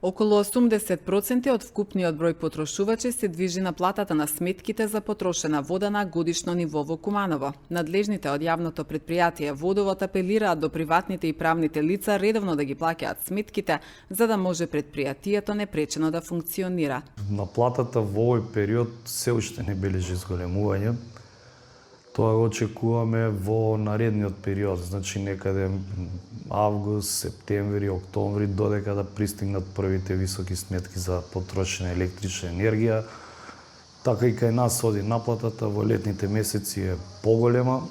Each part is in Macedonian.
Околу 80% од вкупниот број потрошувачи се движи на платата на сметките за потрошена вода на годишно ниво во Куманово. Надлежните од јавното претпријатие Водовод апелираат до приватните и правните лица редовно да ги плаќаат сметките, за да може претпријатието непречено да функционира. На платата во овој период се уште не бележи зголемување. Тоа го очекуваме во наредниот период, значи некаде август, септември, октомври, додека да пристигнат првите високи сметки за потрошена електрична енергија. Така и кај нас оди наплатата во летните месеци е поголема,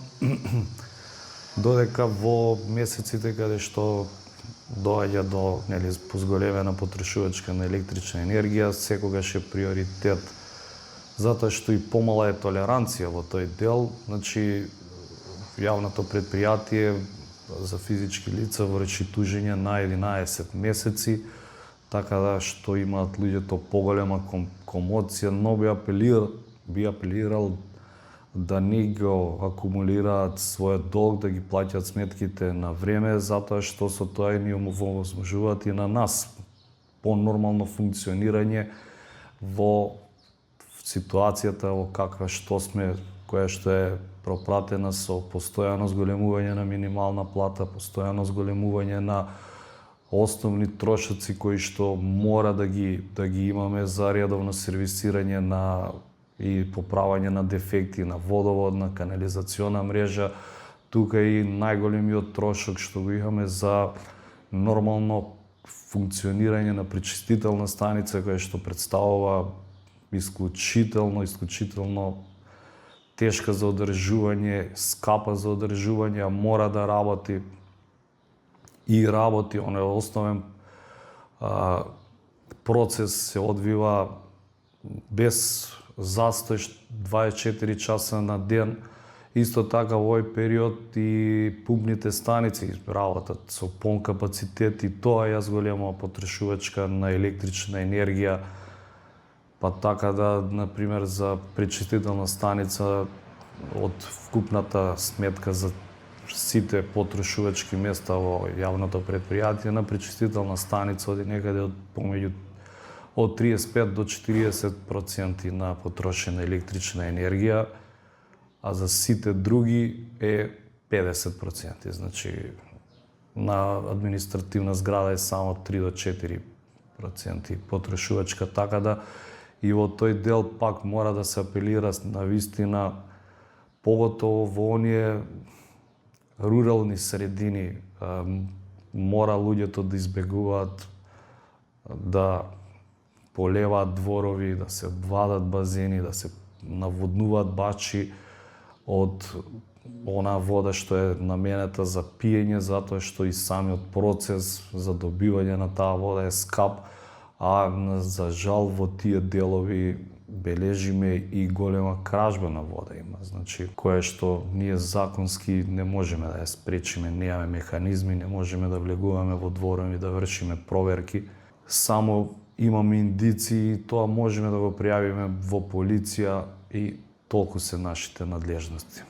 додека во месеците каде што доаѓа до позголемена потрошувачка на електрична енергија, секогаш е приоритет, затоа што и помала е толеранција во тој дел. Значи, јавното претпријатие за физички лица врши тужење на 11 месеци, така да што имаат луѓето поголема комоција, но би апелирал да не го акумулираат својот долг, да ги плаќаат сметките на време, затоа што со тоа ни овозможуваат и на нас по-нормално функционирање во ситуацијата во каква што сме, која што е пропратена со постојано зголемување на минимална плата, постојано зголемување на основни трошоци кои што мора да ги имаме за редовно сервисирање и поправање на дефекти на водоводна, канализациона мрежа. Тука и најголемиот трошок што го имаме за нормално функционирање на пречистителна станица, која што представува исклучително тешка за одржување, скапа за одржување, а мора да работи и работи. Он е основен процес, се одвива без застој 24 часа на ден. Исто така во овој период и пумпните станици работат со полн капацитет и тоа е голема потрошувачка на електрична енергија. Па така да, например, за пречистителна станица од вкупната сметка за сите потрошувачки места во јавното претпријатие, на пречистителна станица оди некаде од 35 до 40% на потрошена електрична енергија, а за сите други е 50%. Значи, на административна зграда е само 3 до 4% потрошувачка, така да и во тој дел пак мора да се апелира на вистина, поготово во оние рурални средини, мора луѓето да избегуваат да полеваат дворови, да се вадат базени, да се наводнуваат бачи од она вода што е наменета за пиење, затоа што и самиот процес за добивање на таа вода е скап, а за жал во тие делови бележиме и голема кражба на вода има, значи кое што ние законски не можеме да ја спречиме, немаме механизми, не можеме да влегуваме во дворови да вршиме проверки. Само имаме индиции и тоа можеме да го пријавиме во полиција и толку се нашите надлежности.